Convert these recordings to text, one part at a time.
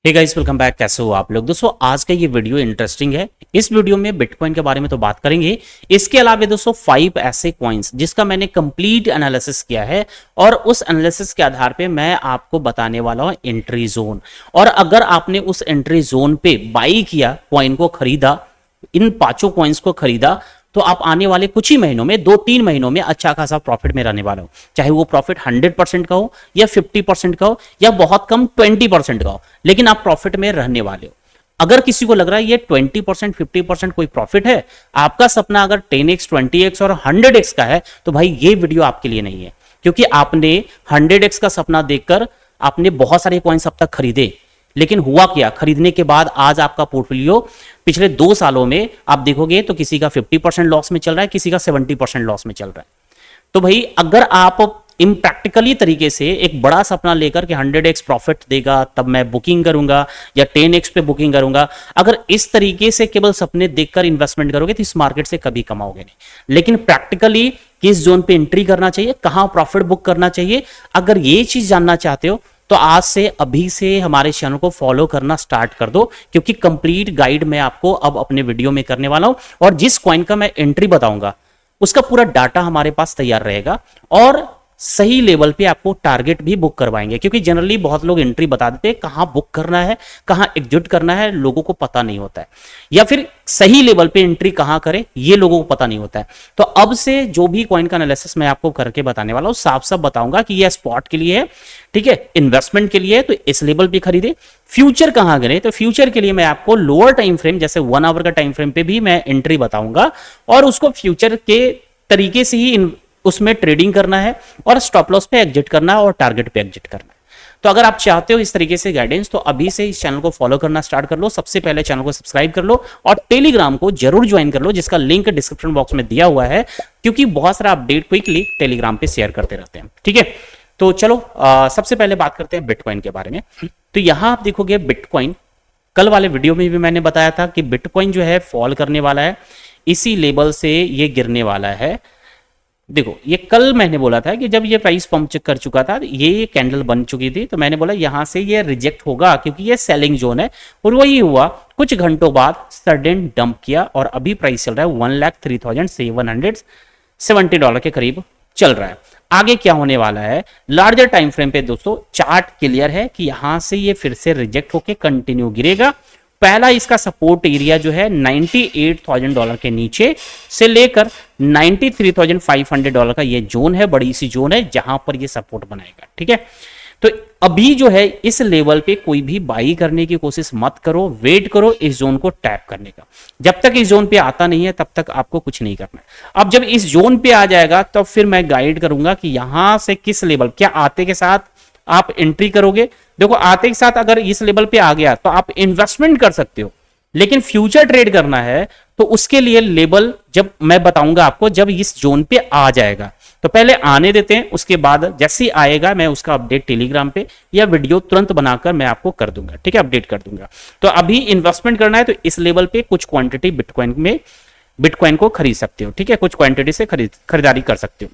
Hey guys, welcome back. कैसे हो आप लोग? दोस्तों आज का ये वीडियो इंटरेस्टिंग है। इस वीडियो में बिटकॉइन के बारे में तो बात करेंगे। इसके अलावा दोस्तों 5 ऐसे कॉइन्स जिसका मैंने कंप्लीट एनालिसिस किया है और उस एनालिसिस के आधार पे मैं आपको बताने वाला हूं एंट्री जोन। और अगर आपने उस एंट्री जोन पे बाई किया, कॉइन को खरीदा, इन पांचों कॉइन्स को खरीदा, तो आप आने वाले कुछ ही महीनों में 2-3 महीनों में अच्छा खासा प्रॉफिट में रहने वाला हो। चाहे वो प्रॉफिट 100% का हो या 50% का हो या बहुत कम 20% का हो, लेकिन आप प्रॉफिट में रहने वाले हो। अगर किसी को लग रहा है ये 20% 50% कोई प्रॉफिट है, आपका सपना अगर 10x 20x और 100x का है, तो भाई ये वीडियो आपके लिए नहीं है। क्योंकि आपने 100x का सपना देखकर आपने बहुत सारे कॉइन्स अब तक खरीदे, लेकिन हुआ क्या? खरीदने के बाद आज आपका पोर्टफोलियो पिछले 2 सालों में आप देखोगे तो किसी का 50% लॉस में चल रहा है, किसी का 70% लॉस में चल रहा है। तो भाई अगर आप इम्प्रैक्टिकली तरीके से एक बड़ा सपना लेकर के 100x प्रॉफिट देगा तब मैं बुकिंग करूंगा या 10x पे बुकिंग करूंगा, अगर इस तरीके से केवल सपने देखकर इन्वेस्टमेंट करोगे तो इस मार्केट से कभी कमाओगे नहीं। लेकिन प्रैक्टिकली किस जोन पे एंट्री करना चाहिए, कहां प्रॉफिट बुक करना चाहिए, अगर ये चीज जानना चाहते हो तो आज से अभी से हमारे चैनल को फॉलो करना स्टार्ट कर दो। क्योंकि कंप्लीट गाइड मैं आपको अब अपने वीडियो में करने वाला हूं और जिस कॉइन का मैं एंट्री बताऊंगा उसका पूरा डाटा हमारे पास तैयार रहेगा और सही लेवल पे आपको टारगेट भी बुक करवाएंगे। क्योंकि जनरली बहुत लोग एंट्री बता देते हैं, कहां बुक करना है, कहां एग्जिट करना है, लोगों को पता नहीं होता है। या फिर सही लेवल पे एंट्री कहां करें ये लोगों को पता नहीं होता है। तो अब से जो भी कॉइन का एनालिसिस मैं आपको करके बताने वाला हूं, साफ साफ बताऊंगा कि ये स्पॉट के लिए है, ठीक है, इन्वेस्टमेंट के लिए है तो इस लेवल पे खरीदे। फ्यूचर कहां करें, तो फ्यूचर के लिए मैं आपको लोअर टाइम फ्रेम जैसे 1 आवर का टाइम फ्रेम पे भी मैं एंट्री बताऊंगा और उसको फ्यूचर के तरीके से ही उसमें ट्रेडिंग करना है और स्टॉप लॉस पे एग्जिट करना है और टारगेट पे एग्जिट करना है। तो अगर आप चाहते हो इस तरीके से गाइडेंस तो अभी से इस चैनल को फॉलो करना स्टार्ट कर लो। सबसे पहले चैनल को सब्सक्राइब कर लो और टेलीग्राम को जरूर ज्वाइन कर लो, जिसका लिंक डिस्क्रिप्शन बॉक्स में दिया हुआ है। क्योंकि बहुत सारा अपडेट क्विकली टेलीग्राम पे शेयर करते रहते हैं, ठीक है। तो चलो सबसे पहले बात करते हैं बिटकॉइन के बारे में। तो यहां आप देखोगे बिटकॉइन, कल वाले वीडियो में भी मैंने बताया था कि बिटकॉइन जो है फॉल करने वाला है, इसी लेवल से ये गिरने वाला है। देखो ये कल मैंने बोला था कि जब ये प्राइस पंप चेक कर चुका था, ये कैंडल बन चुकी थी, तो मैंने बोला यहां से ये रिजेक्ट होगा क्योंकि ये सेलिंग जोन है। और वही हुआ, कुछ घंटों बाद सडन डंप किया और अभी प्राइस चल रहा है $1,03,770 के करीब चल रहा है। आगे क्या होने वाला है लार्जर टाइम फ्रेम पे दोस्तों, चार्ट क्लियर है कि यहां से ये फिर से रिजेक्ट होके कंटिन्यू गिरेगा। पहला इसका सपोर्ट एरिया जो है $98,000 के नीचे से लेकर $93,500 का ये जोन है, बड़ी सी जोन है जहां पर ये सपोर्ट बनाएगा, ठीक है। तो अभी जो है इस लेवल पे कोई भी बाई करने की कोशिश मत करो, वेट करो इस जोन को टैप करने का। जब तक इस जोन पे आता नहीं है तब तक आपको कुछ नहीं करना है। अब जब इस जोन पे आ जाएगा तो फिर मैं गाइड करूंगा कि यहां से किस लेवल, क्या आते के साथ आप एंट्री करोगे। देखो आते के साथ अगर इस लेवल पे आ गया तो आप इन्वेस्टमेंट कर सकते हो, लेकिन फ्यूचर ट्रेड करना है तो उसके लिए लेवल जब मैं बताऊंगा आपको, जब इस जोन पे आ जाएगा। तो पहले आने देते हैं, उसके बाद जैसे ही आएगा मैं उसका अपडेट टेलीग्राम पे या वीडियो तुरंत बनाकर मैं आपको कर दूंगा, ठीक है, अपडेट कर दूंगा। तो अभी इन्वेस्टमेंट करना है तो इस लेवल पे कुछ क्वांटिटी बिटकॉइन को खरीद सकते हो, ठीक है, कुछ क्वांटिटी से खरीदारी कर सकते हो।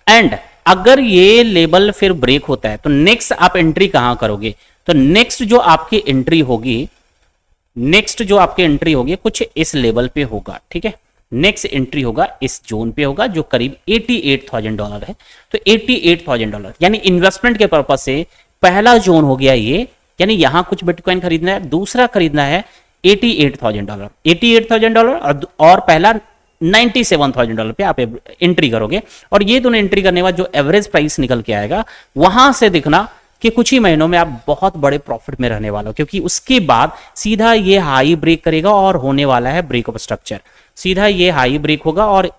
एंड अगर ये लेवल फिर ब्रेक होता है तो नेक्स्ट आप एंट्री कहां करोगे, तो नेक्स्ट जो आपकी एंट्री होगी कुछ इस लेवल पे होगा, ठीक है। नेक्स्ट एंट्री होगा इस जोन पे होगा जो करीब $88,000 है। तो $88,000 यानी इन्वेस्टमेंट के पर्पज से पहला जोन हो गया ये, यानी यहां कुछ बिटकॉइन खरीदना है, दूसरा खरीदना है $88,000 और पहला $97,000 पे आप एंट्री करोगे। और ये दोनों एंट्री करने के बाद जो एवरेज प्राइस निकल के आएगा वहां से दिखना कि कुछ ही महीनों में आप बहुत बड़े प्रॉफिट में रहने वाले हो। क्योंकि उसके बाद सीधा ये हाई ब्रेक करेगा और होने वाला है ब्रेक ऑफ स्ट्रक्चर। सीधा ये हाई ब्रेक होगा और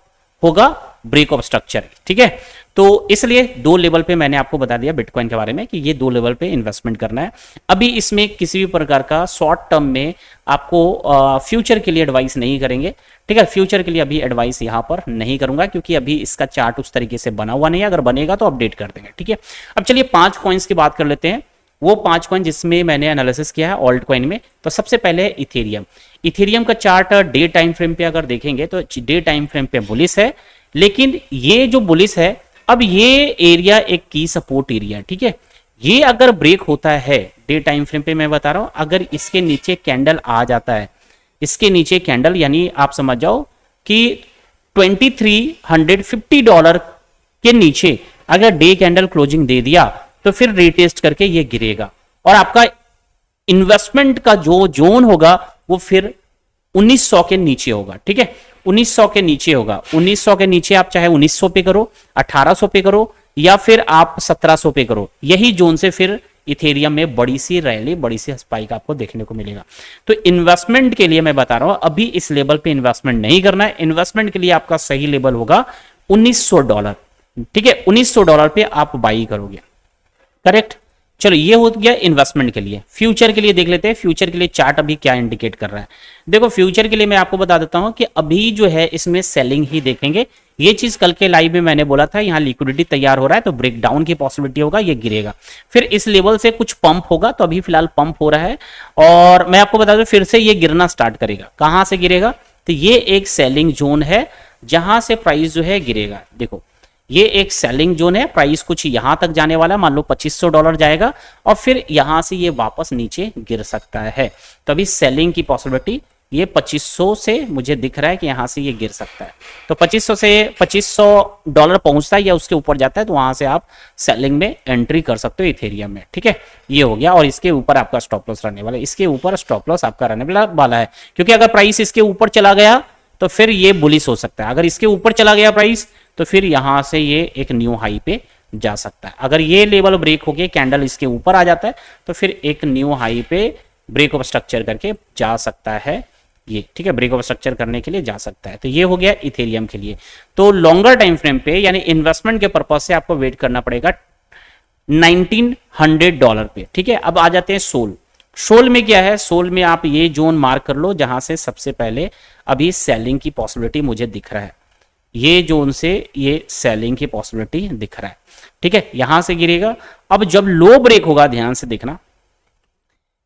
होगा ब्रेक ऑफ स्ट्रक्चर, ठीक है। तो इसलिए 2 लेवल पे मैंने आपको बता दिया बिटकॉइन के बारे में कि ये 2 लेवल पे इन्वेस्टमेंट करना है। अभी इसमें किसी भी प्रकार का शॉर्ट टर्म में आपको फ्यूचर के लिए एडवाइस नहीं करेंगे, ठीक है। फ्यूचर के लिए अभी एडवाइस यहां पर नहीं करूंगा क्योंकि अभी इसका चार्ट उस तरीके से बना हुआ नहीं है। अगर बनेगा तो अपडेट कर देंगे, ठीक है। अब चलिए 5 कॉइन्स की बात कर लेते हैं। वो 5 कॉइन जिसमें मैंने एनालिसिस किया है ऑल्ट कॉइन में। तो सबसे पहले है इथेरियम। इथेरियम का चार्ट डे टाइम फ्रेम पे अगर देखेंगे तो डे टाइम फ्रेम पे बुलिश है, लेकिन ये जो बुलिश है अब ये एरिया एक की सपोर्ट एरिया, ठीक है। ये अगर ब्रेक होता है डे टाइम फ्रेम पे मैं बता रहा हूं, अगर इसके नीचे कैंडल आ जाता है, इसके नीचे कैंडल, यानी आप समझ जाओ कि $2350 के नीचे अगर डे कैंडल क्लोजिंग दे दिया तो फिर रीटेस्ट करके ये गिरेगा और आपका इन्वेस्टमेंट का जो जोन होगा वो फिर 1900 के नीचे होगा। ठीक है, 1900 के नीचे होगा। 1900 के नीचे आप चाहे 1900 पे करो, 1800 पे करो या फिर आप 1700 पे करो, यही जोन से फिर इथेरियम में बड़ी सी रैली, बड़ी सी स्पाइक आपको देखने को मिलेगा। तो इन्वेस्टमेंट के लिए मैं बता रहा हूं, अभी इस लेवल पे इन्वेस्टमेंट नहीं करना है। इन्वेस्टमेंट के लिए आपका सही लेवल होगा $1900। ठीक है, $1900 पे आप बाई करोगे। करेक्ट। चलो ये हो गया इन्वेस्टमेंट के लिए। फ्यूचर के लिए देख लेते हैं, फ्यूचर के लिए चार्ट अभी क्या इंडिकेट कर रहा है। देखो फ्यूचर के लिए मैं आपको बता देता हूं कि अभी जो है इसमें सेलिंग ही देखेंगे। ये चीज कल के लाइव में मैंने बोला था, यहां लिक्विडिटी तैयार हो रहा है तो ब्रेकडाउन की पॉसिबिलिटी होगा, ये गिरेगा, फिर इस लेवल से कुछ पंप होगा। तो अभी फिलहाल पंप हो रहा है और मैं आपको बता दूं फिर से ये गिरना स्टार्ट करेगा। कहां से गिरेगा? तो ये एक सेलिंग जोन है जहां से प्राइस जो है गिरेगा। देखो ये एक सेलिंग जोन है, प्राइस कुछ यहां तक जाने वाला है, मान लो $2500 जाएगा और फिर यहां से ये वापस नीचे गिर सकता है। तो अभी सेलिंग की पॉसिबिलिटी ये 2500 से मुझे दिख रहा है कि यहां से ये गिर सकता है। तो 2500 से $2500 पहुंचता है या उसके ऊपर जाता है तो वहां से आप सेलिंग में एंट्री कर सकते हो इथेरियम में। ठीक है, ये हो गया। और इसके ऊपर आपका स्टॉप लॉस रहने वाला है, इसके ऊपर स्टॉप लॉस आपका रहने वाला है, क्योंकि अगर प्राइस इसके ऊपर चला गया तो फिर ये बुलिश हो सकता है। अगर इसके ऊपर चला गया प्राइस तो फिर यहां से ये एक न्यू हाई पे जा सकता है। अगर ये लेवल ब्रेक होके कैंडल इसके ऊपर आ जाता है तो फिर एक न्यू हाई पे ब्रेक ऑफ स्ट्रक्चर करके जा सकता है ये। ठीक है, ब्रेक ऑफ स्ट्रक्चर करने के लिए जा सकता है। तो ये हो गया इथेरियम के लिए। तो लॉन्गर टाइम फ्रेम पे यानी इन्वेस्टमेंट के पर्पज से आपको वेट करना पड़ेगा $1900 पे। ठीक है, अब आ जाते हैं सोल। सोल में क्या है? सोल में आप ये जोन मार्क कर लो जहां से सबसे पहले अभी सेलिंग की पॉसिबिलिटी मुझे दिख रहा है। ये जोन से ये सेलिंग की पॉसिबिलिटी दिख रहा है। ठीक है, यहां से गिरेगा। अब जब लो ब्रेक होगा, ध्यान से देखना,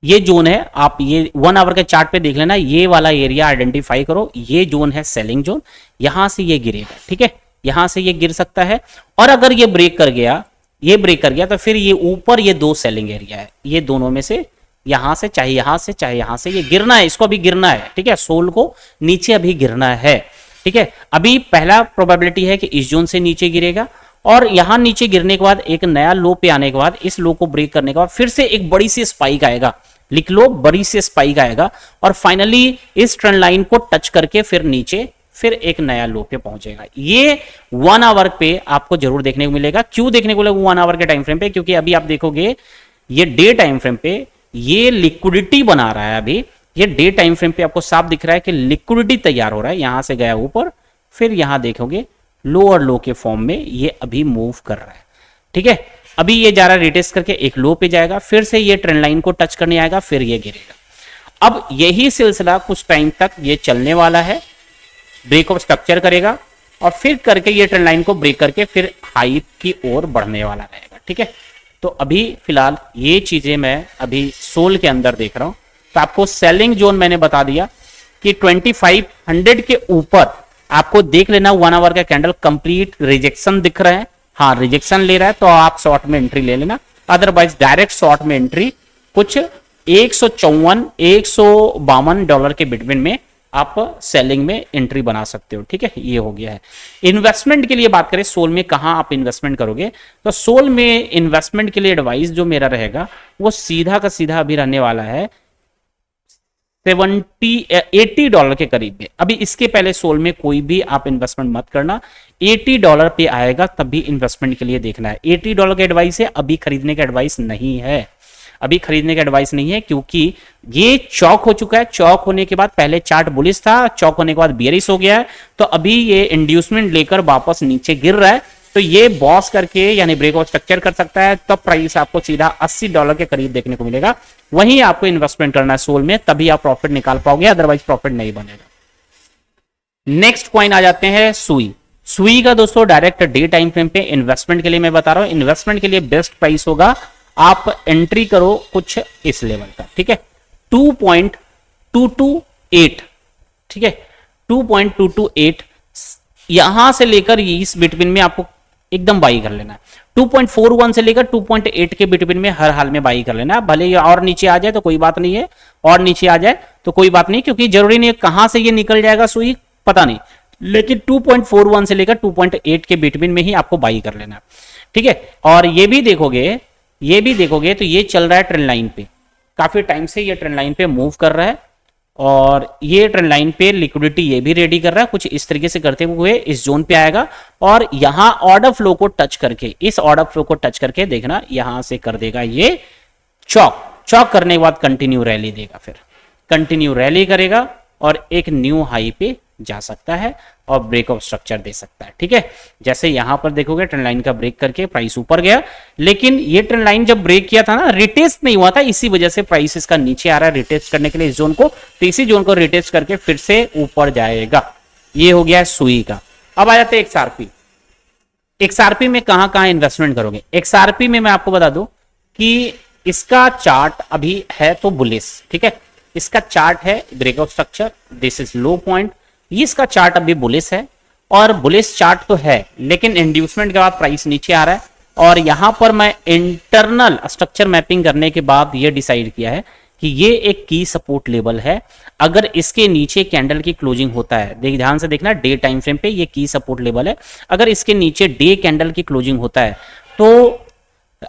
ये जोन है, आप ये 1 आवर के चार्ट पे देख लेना, ये वाला एरिया आइडेंटिफाई करो, ये जोन है सेलिंग जोन, यहां से ये गिरेगा। ठीक है, यहां से ये गिर सकता है और अगर ये ब्रेक कर गया, ये ब्रेक कर गया तो फिर ये ऊपर ये दो सेलिंग एरिया है, ये दोनों में से यहां से चाहे यहां से चाहे यहां से ये गिरना है, इसको अभी गिरना है। ठीक है, सोल को नीचे अभी गिरना है। ठीक है, अभी पहला प्रोबेबिलिटी है कि इस जोन से नीचे गिरेगा और यहां नीचे गिरने के बाद एक नया लो पे आने के बाद इस लो को ब्रेक करने के बाद फिर से एक बड़ी सी स्पाइक आएगा। लिख लो, बड़ी सी स्पाइक आएगा और फाइनली इस ट्रेंड लाइन को टच करके फिर नीचे फिर एक नया लो पे पहुंचेगा। ये 1 आवर पे आपको जरूर देखने को मिलेगा। क्यों देखने को मिलेगा 1 आवर के टाइम फ्रेम पे? क्योंकि अभी आप देखोगे ये डे टाइम फ्रेम पे ये लिक्विडिटी बना रहा है। अभी ये डे टाइम फ्रेम पे आपको साफ दिख रहा है कि लिक्विडिटी तैयार हो रहा है। यहां से गया ऊपर, फिर यहां देखोगे लोअर लो के फॉर्म में ये अभी मूव कर रहा है। ठीक है, अभी ये जा रहा है रिटेस्ट करके एक लो पे जाएगा, फिर से ये ट्रेंड लाइन को टच करने आएगा, फिर ये गिरेगा। अब यही सिलसिला कुछ टाइम तक ये चलने वाला है, ब्रेक ऑफ स्ट्रक्चर करेगा और फिर करके ये ट्रेंड लाइन को ब्रेक करके फिर हाई की ओर बढ़ने वाला रहेगा। ठीक है, तो अभी फिलहाल ये चीजें मैं अभी सोल के अंदर देख रहा हूं। तो आपको सेलिंग जोन मैंने बता दिया कि 2500 के ऊपर आपको देख लेना 1 आवर का कैंडल कंप्लीट रिजेक्शन दिख रहा है। हाँ, रिजेक्शन ले रहा है तो आप शॉर्ट में एंट्री ले लेना, अदरवाइज डायरेक्ट शॉर्ट में एंट्री कुछ $152 के बिटवीन में आप सेलिंग में एंट्री बना सकते हो। ठीक है, ये हो गया है। इन्वेस्टमेंट के लिए बात करें सोल में कहां आप इन्वेस्टमेंट करोगे, तो सोल में इन्वेस्टमेंट के लिए एडवाइस जो मेरा रहेगा वो सीधा का सीधा अभी रहने वाला है $80 के करीब में। अभी इसके पहले सोल में कोई भी आप इन्वेस्टमेंट मत करना, $80 पे आएगा तभी इन्वेस्टमेंट के लिए देखना है। $80 का एडवाइस है, अभी खरीदने का एडवाइस नहीं है, अभी खरीदने का एडवाइस नहीं है, क्योंकि ये चौक हो चुका है। चौक होने के बाद पहले चार्ट बुलिश था, चौक होने के बाद बेयरिश हो गया है, तो अभी ये इंड्यूसमेंट लेकर वापस नीचे गिर रहा है। तो ये बॉस करके यानी ब्रेकआउट स्ट्रक्चर कर सकता है, तब प्राइस आपको सीधा $80 के करीब देखने को मिलेगा। वहीं आपको इन्वेस्टमेंट करना है सोल में, तभी आप प्रॉफिट निकाल पाओगे, अदरवाइज प्रॉफिट नहीं बनेगा। नेक्स्ट कॉइन आ जाते हैं सुई। सुई का दोस्तों डायरेक्ट डे टाइम फ्रेम पे इन्वेस्टमेंट के लिए मैं बता रहा हूं, इन्वेस्टमेंट के लिए बेस्ट प्राइस होगा, आप एंट्री करो कुछ इस लेवल का। ठीक है, 2.228। ठीक है, 2.228 यहां से लेकर इस बिटवीन में आपको एकदम बाई कर लेना है। 2.41 से लेकर 2.8 के बिटवीन में हर हाल में बाई कर लेना है। भले ये और नीचे आ जाए तो कोई बात नहीं है, और नीचे आ जाए तो कोई बात नहीं, क्योंकि जरूरी नहीं है कहां से ये निकल जाएगा सुई, पता नहीं, लेकिन 2.41 से लेकर 2.8 के बिटवीन में ही आपको बाई कर लेना है, ठीक है। और ये भी देखोगे तो ये चल रहा है ट्रेंड लाइन पे, काफी टाइम से ये ट्रेंड लाइन पे मूव कर रहा है, और ये ट्रेंड लाइन पे लिक्विडिटी ये भी रेडी कर रहा है। कुछ इस तरीके से करते हुए इस जोन पे आएगा, और यहां ऑर्डर फ्लो को टच करके, इस ऑर्डर फ्लो को टच करके देखना यहां से कर देगा ये चौक करने के बाद कंटिन्यू रैली देगा, फिर कंटिन्यू रैली करेगा और एक न्यू हाई पे जा सकता है और ब्रेकआउट स्ट्रक्चर दे सकता है, ठीक है। जैसे यहां पर देखोगे ट्रेंड लाइन का ब्रेक करके प्राइस ऊपर गया, लेकिन ये ट्रेंड लाइन जब ब्रेक किया था ना, रिटेस्ट नहीं हुआ था, इसी वजह से प्राइस इसका नीचे आ रहा है रिटेस्ट करने के लिए इस जोन को, तो इसी जोन को रिटेस्ट करके फिर से ऊपर जाएगा। ये हो गया है सुई का। अब आ जाते हैं XRP। XRP में कहां इन्वेस्टमेंट करोगे? XRP में मैं आपको बता दूं कि इसका चार्ट अभी है तो बुलिश, ठीक है। इसका चार्ट है breakout structure, this is low point, ये इसका चार्ट अभी बुलिश है, और बुलिश चार्ट तो है, लेकिन इंड्यूसमेंट के बाद प्राइस नीचे आ रहा है। और यहां पर मैं इंटरनल स्ट्रक्चर मैपिंग करने के बाद ये डिसाइड किया है कि ये एक की सपोर्ट लेवल है। अगर इसके नीचे कैंडल की क्लोजिंग होता है, ध्यान से देखना, डे टाइम फ्रेम पे ये की सपोर्ट लेवल है, अगर इसके नीचे डे कैंडल की क्लोजिंग होता है तो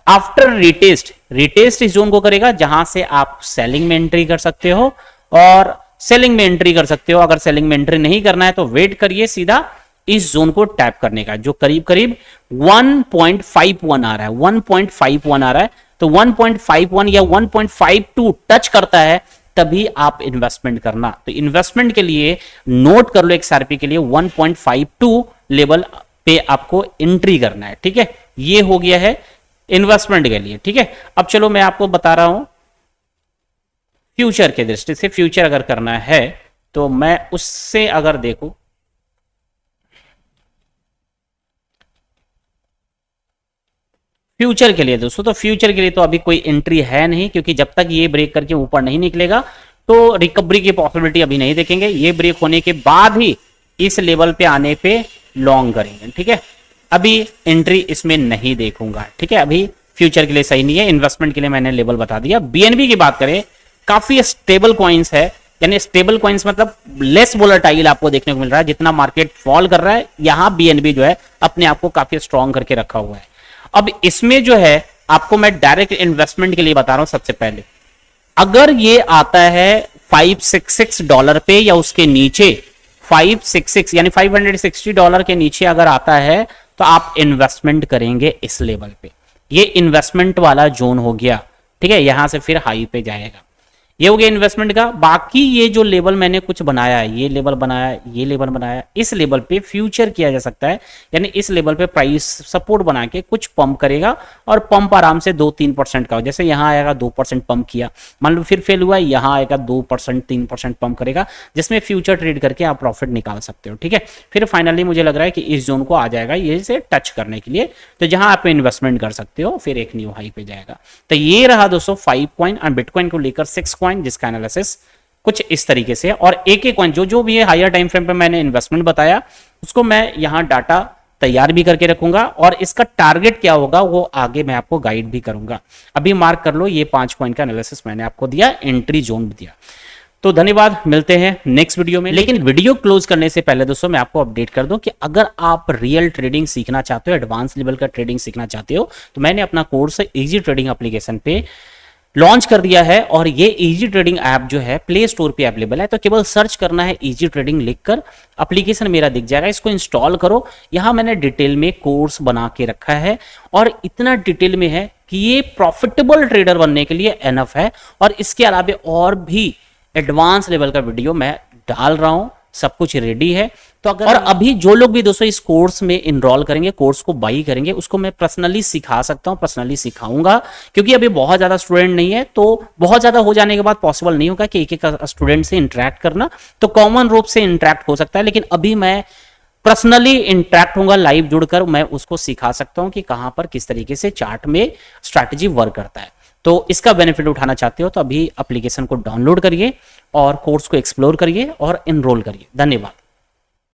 आफ्टर रिटेस्ट इस जोन को करेगा, जहां से आप सेलिंग में एंट्री कर सकते हो, और सेलिंग में एंट्री कर सकते हो। अगर सेलिंग में एंट्री नहीं करना है तो वेट करिए सीधा इस जोन को टैप करने का, जो करीब करीब 1.51 आ रहा है, 1.51 आ रहा है। तो 1.51 या 1.52 टच करता है तभी आप इन्वेस्टमेंट करना। तो इन्वेस्टमेंट के लिए नोट कर लो, XRP के लिए 1.52 लेवल पे आपको एंट्री करना है, ठीक है। ये हो गया है इन्वेस्टमेंट के लिए, ठीक है। अब चलो मैं आपको बता रहा हूं फ्यूचर के दृष्टि से, फ्यूचर अगर करना है तो मैं उससे अगर देखूं, फ्यूचर के लिए दोस्तों, तो फ्यूचर के लिए तो अभी कोई एंट्री है नहीं, क्योंकि जब तक ये ब्रेक करके ऊपर नहीं निकलेगा तो रिकवरी की पॉसिबिलिटी अभी नहीं देखेंगे। ये ब्रेक होने के बाद ही इस लेवल पे आने पे लॉन्ग करेंगे, ठीक है। अभी एंट्री इसमें नहीं देखूंगा, ठीक है। अभी फ्यूचर के लिए सही नहीं है, इन्वेस्टमेंट के लिए मैंने लेवल बता दिया। BNB की बात करें, काफी स्टेबल कॉइन्स है, यानी स्टेबल कॉइन्स मतलब लेस वोलेटाइल आपको देखने को मिल रहा है। जितना मार्केट फॉल कर रहा है, यहां BNB जो है अपने आप को काफी स्ट्रॉन्ग करके रखा हुआ है। अब इसमें जो है आपको मैं डायरेक्ट इन्वेस्टमेंट के लिए बता रहा हूं। सबसे पहले अगर ये आता है $566 पे या उसके नीचे, 566 यानी $560 के नीचे अगर आता है तो आप इन्वेस्टमेंट करेंगे इस लेवल पे। ये इन्वेस्टमेंट वाला जोन हो गया, ठीक है। यहां से फिर हाई पे जाएगा, ये हो गया इन्वेस्टमेंट का। बाकी ये जो लेवल मैंने कुछ बनाया है, ये लेवल बनाया, ये लेवल बनाया, इस लेवल पे फ्यूचर किया जा सकता है, यानी इस लेवल पे प्राइस सपोर्ट बना के कुछ पंप करेगा, और पंप आराम से 2-3% का हो। जैसे यहाँ आएगा 2% पंप किया, मान लो फिर फेल हुआ, यहाँ आएगा 2% 3% पंप करेगा, जिसमें फ्यूचर ट्रेड करके आप प्रॉफिट निकाल सकते हो, ठीक है। फिर फाइनली मुझे लग रहा है कि इस जोन को आ जाएगा ये से टच करने के लिए, तो जहां आप इन्वेस्टमेंट कर सकते हो, फिर एक न्यू हाई पे जाएगा। तो ये रहा दोस्तों 5 कॉइन और बिटकॉइन को लेकर 6 कॉइन, जिसका एनालिसिस कुछ इस तरीके से। और एक कॉइन जो भी है हायर टाइम फ्रेम पे मैंने इन्वेस्टमेंट बताया, उसको मैं यहां डाटा तैयार भी करके रखूंगा, और इसका टारगेट क्या होगा वो आगे मैं आपको गाइड भी करूंगा। अभी मार्क कर लो, ये 5 कॉइन का एनालिसिस मैंने आपको दिया, एंट्री जोन दिया। तो धन्यवाद, मिलते हैं नेक्स्ट वीडियो में। लेकिन वीडियो क्लोज करने से पहले दोस्तों मैं आपको अपडेट कर दूं कि अगर आप रियल ट्रेडिंग सीखना चाहते हो, एडवांस लेवल का ट्रेडिंग सीखना चाहते हो, तो मैंने अपना कोर्स इजी ट्रेडिंग एप्लीकेशन पे लॉन्च कर दिया है। और ये इजी ट्रेडिंग ऐप जो है प्ले स्टोर पे अवेलेबल है, तो केवल सर्च करना है इजी ट्रेडिंग लिखकर, एप्लीकेशन मेरा दिख जाएगा, इसको इंस्टॉल करो। यहां मैंने डिटेल में कोर्स बना के रखा है, और इतना डिटेल में है कि ये प्रॉफिटेबल ट्रेडर बनने के लिए एनफ है। और इसके अलावा और भी एडवांस लेवल का वीडियो मैं डाल रहा हूं, सब कुछ रेडी है। तो अगर, और अभी जो लोग भी दोस्तों इस कोर्स में इनरोल करेंगे, कोर्स को बाई करेंगे, उसको मैं पर्सनली सिखा सकता हूं, पर्सनली सिखाऊंगा, क्योंकि अभी बहुत ज्यादा स्टूडेंट नहीं है, तो बहुत ज्यादा हो जाने के बाद पॉसिबल नहीं होगा कि एक स्टूडेंट से इंटरेक्ट करना, तो कॉमन रूप से इंटरेक्ट हो सकता है। लेकिन अभी मैं पर्सनली इंटरेक्ट होऊंगा, लाइव जुड़कर मैं उसको सिखा सकता हूं कि कहां पर किस तरीके से चार्ट में स्ट्रैटेजी वर्क करता है। तो इसका बेनिफिट उठाना चाहते हो तो अभी एप्लीकेशन को डाउनलोड करिए और कोर्स को एक्सप्लोर करिए और एनरोल करिए। धन्यवाद।